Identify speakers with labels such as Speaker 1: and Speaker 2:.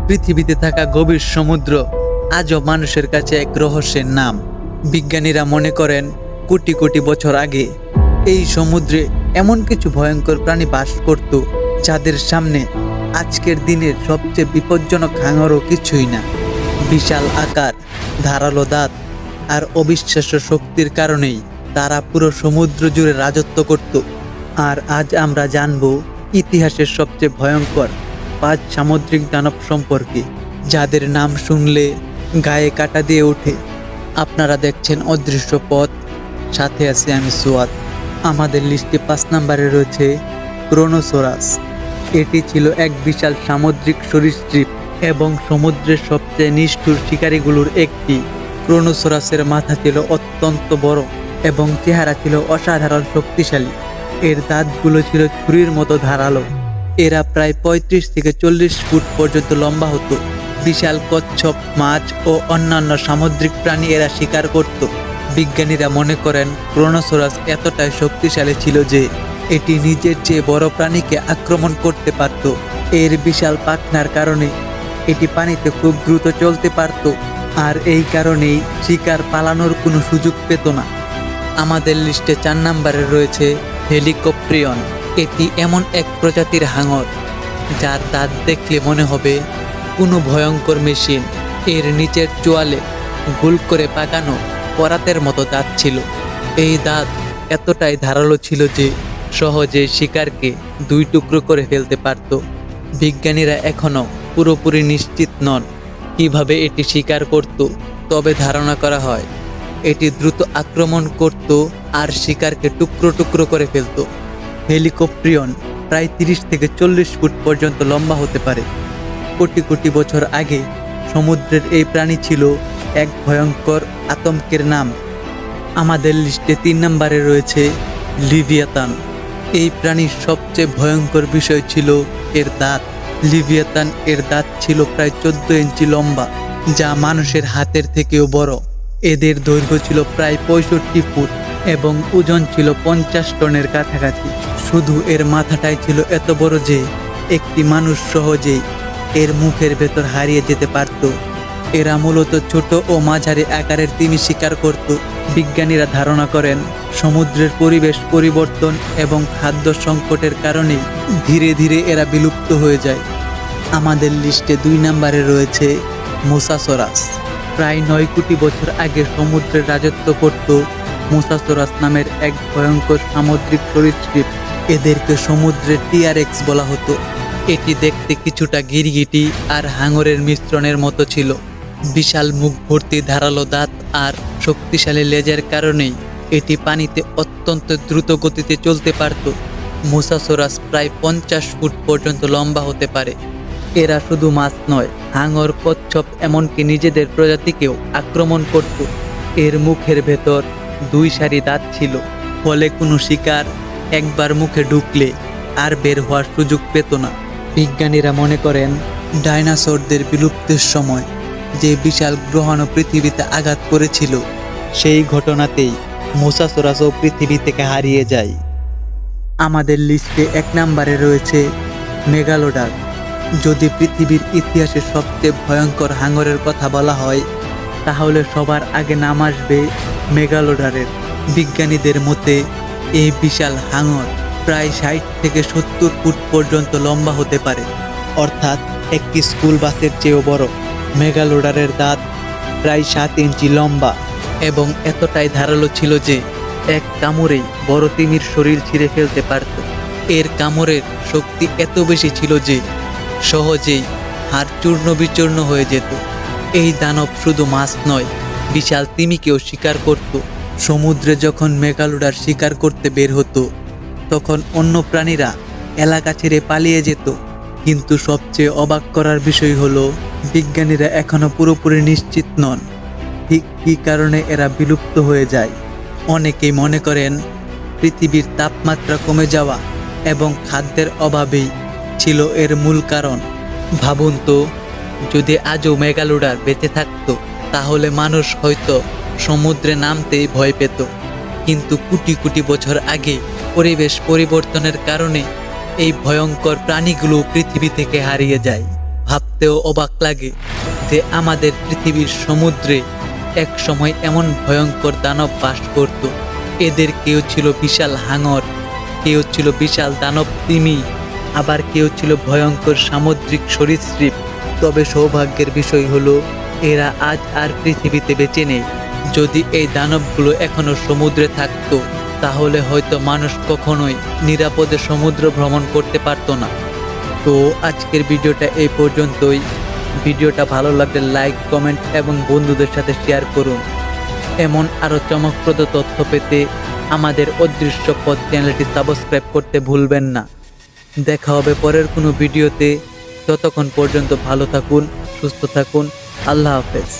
Speaker 1: পৃথিবীতে থাকা গভীর সমুদ্র আজও মানুষের কাছে এক রহস্যের নাম। বিজ্ঞানীরা মনে করেন কোটি কোটি বছর আগে এই সমুদ্রে এমন কিছু ভয়ঙ্কর প্রাণী বাস করত যাদের সামনে আজকের দিনের সবচেয়ে বিপজ্জনক হাঙরও কিছুই না। বিশাল আকার, ধারালো দাঁত আর অবিশ্বাস্য শক্তির কারণেই তারা পুরো সমুদ্র জুড়ে রাজত্ব করত। আর আজ আমরা জানব ইতিহাসের সবচেয়ে ভয়ঙ্কর 5 সামুদ্রিক দানব সম্পর্কে, যাদের নাম শুনলে গায়ে কাটা দিয়ে ওঠে। আপনারা দেখছেন অদৃশ্য পথ, সাথে আছি আমি সুয়াদ। আমাদের লিস্টে 5 নম্বরে রয়েছে ক্রোনোসরাস। এটি ছিল এক বিশাল সামুদ্রিক সরীসৃপ এবং সমুদ্রের সবচেয়ে নিষ্ঠুর শিকারীগুলোর একটি। ক্রোনোসরাসের মাথা ছিল অত্যন্ত বড় এবং চেহারা ছিল অসাধারণ শক্তিশালী। এর দাঁতগুলো ছিল ছুরির মতো ধারালো। এরা প্রায় 35 থেকে 40 ফুট পর্যন্ত লম্বা হতো। বিশাল কচ্ছপ, মাছ ও অন্যান্য সামুদ্রিক প্রাণী এরা শিকার করত। বিজ্ঞানীরা মনে করেন ক্রোনোসরাস এতটাই শক্তিশালী ছিল যে এটি নিজের চেয়ে বড় প্রাণীকে আক্রমণ করতে পারত। এর বিশাল পাখনার কারণে এটি পানিতে খুব দ্রুত চলতে পারত, আর এই কারণেই শিকার পালানোর কোনো সুযোগ পেত না। আমাদের লিস্টে 4 নম্বরে রয়েছে হেলিকপ্ট্রিয়ন। এটি এমন এক প্রজাতির হাঙর যার দাঁত দেখলে মনে হবে কোনো ভয়ঙ্কর মেশিন। এর নিচের চোয়ালে গোল করে পাকানো করাতের মতো দাঁত ছিল। এই দাঁত এতটাই ধারালো ছিল যে সহজে শিকারকে 2 টুকরো করে ফেলতে পারত। বিজ্ঞানীরা এখনও পুরোপুরি নিশ্চিত নন কিভাবে এটি শিকার করত, তবে ধারণা করা হয় এটি দ্রুত আক্রমণ করত আর শিকারকে টুকরো টুকরো করে ফেলত। হেলিকপ্ট্রিয়ন প্রায় 30 থেকে 40 ফুট পর্যন্ত লম্বা হতে পারে। কোটি কোটি বছর আগে সমুদ্রের এই প্রাণী ছিল এক ভয়ঙ্কর আতঙ্কের নাম। আমাদের লিস্টে 3 নম্বরে রয়েছে লিভিয়াতান। এই প্রাণীর সবচেয়ে ভয়ঙ্কর বিষয় ছিল এর দাঁত। লিভিয়াতান এর দাঁত ছিল প্রায় 14 ইঞ্চি লম্বা, যা মানুষের হাতের থেকেও বড়। এদের দৈর্ঘ্য ছিল প্রায় 65 ফুট এবং ওজন ছিল 50 টনের কাছাকাছি। শুধু এর মাথাটাই ছিল এত বড় যে একটি মানুষ সহজেই এর মুখের ভেতর হারিয়ে যেতে পারত। এরা মূলত ছোট ও মাঝারি আকারের তিমি শিকার করত। বিজ্ঞানীরা ধারণা করেন সমুদ্রের পরিবেশ পরিবর্তন এবং খাদ্য সংকটের কারণে ধীরে ধীরে এরা বিলুপ্ত হয়ে যায়। আমাদের লিস্টে 2 নম্বরে রয়েছে মোসাসরাস। প্রায় 9 কোটি বছর আগে সমুদ্রের রাজত্ব করত মোসাসরাস নামের এক ভয়ঙ্কর সামুদ্রিক সরীসৃপ। এদেরকে সমুদ্রের টিআরএক্স বলা হতো। এটি দেখতে কিছুটা গিরগিটি আর হাঙরের মিশ্রণের মতো ছিল। বিশাল মুখ ভর্তি ধারালো দাঁত আর শক্তিশালী লেজের কারণেই এটি পানিতে অত্যন্ত দ্রুত গতিতে চলতে পারত। মোসাসরাস প্রায় 50 ফুট পর্যন্ত লম্বা হতে পারে। এরা শুধু মাছ নয়, হাঙর, কচ্ছপ এমনকি নিজেদের প্রজাতিকেও আক্রমণ করত। এর মুখের ভেতর 2 সারি দাঁত ছিল, ফলে কোনো শিকার একবার মুখে ঢুকলে আর বের হওয়ার সুযোগ পেত না। বিজ্ঞানীরা মনে করেন ডাইনোসরদের বিলুপ্তির সময় যে বিশাল গ্রহাণু পৃথিবীতে আঘাত করেছিল, সেই ঘটনাতেই মোসাসরাসও পৃথিবী থেকে হারিয়ে যায়। আমাদের লিস্টে 1 নম্বরে রয়েছে মেগালোডন। যদি পৃথিবীর ইতিহাসে সবচেয়ে ভয়ঙ্কর হাঙরের কথা বলা হয়, তাহলে সবার আগে নাম আসবে মেগালোডনের। বিজ্ঞানীদের মতে এই বিশাল হাঙর প্রায় 60 থেকে 70 ফুট পর্যন্ত লম্বা হতে পারে, অর্থাৎ একটি স্কুল বাসের চেয়েও বড়। মেগালোডনের দাঁত প্রায় 7 ইঞ্চি লম্বা এবং এতটাই ধারালো ছিল যে এক কামড়েই বড় তিমির শরীর ছিঁড়ে ফেলতে পারত। এর কামড়ের শক্তি এত বেশি ছিল যে সহজেই হাড় চূর্ণ বিচূর্ণ হয়ে যেত। এই দানব শুধু মাছ নয়, বিশাল তিমিকেও শিকার করত। সমুদ্রে যখন মেগালোডন শিকার করতে বের হতো, তখন অন্য প্রাণীরা এলাকা ছেড়ে পালিয়ে যেত। কিন্তু সবচেয়ে অবাক করার বিষয় হলো বিজ্ঞানীরা এখনো পুরোপুরি নিশ্চিত নন ঠিক কী কারণে এরা বিলুপ্ত হয়ে যায়। অনেকেই মনে করেন পৃথিবীর তাপমাত্রা কমে যাওয়া এবং খাদ্যের অভাবেই ছিল এর মূল কারণ। ভাবুন তো, যদি আজও মেগালোডন বেঁচে থাকতো, তাহলে মানুষ হয়তো সমুদ্রে নামতেই ভয় পেত। কিন্তু কোটি কোটি বছর আগে পরিবেশ পরিবর্তনের কারণে এই ভয়ঙ্কর প্রাণীগুলো পৃথিবী থেকে হারিয়ে যায়। ভাবতেও অবাক লাগে যে আমাদের পৃথিবীর সমুদ্রে এক সময় এমন ভয়ঙ্কর দানব বাস করত। এদের কেউ ছিল বিশাল হাঙর, কেউ ছিল বিশাল দানব তিমি, আবার কেউ ছিল ভয়ঙ্কর সামুদ্রিক সরীসৃপ। তবে সৌভাগ্যের বিষয় হলো এরা আজ আর পৃথিবীতে বেঁচে নেই। যদি এই দানবগুলো এখনো সমুদ্রে থাকতো তাহলে হয়তো মানুষ কখনোই নিরাপদে সমুদ্র ভ্রমণ করতে পারতো না। তো আজকের ভিডিওটা এই পর্যন্তই। ভিডিওটা ভালো লাগলে লাইক, কমেন্ট এবং বন্ধুদের সাথে শেয়ার করুন। এমন আরও চমকপ্রদ তথ্য পেতে আমাদের অদৃশ্য পথ চ্যানেলটি সাবস্ক্রাইব করতে ভুলবেন না। দেখা হবে পরের কোনো ভিডিওতে। ততক্ষণ পর্যন্ত ভালো থাকুন, সুস্থ থাকুন। আল্লাহ হাফেজ।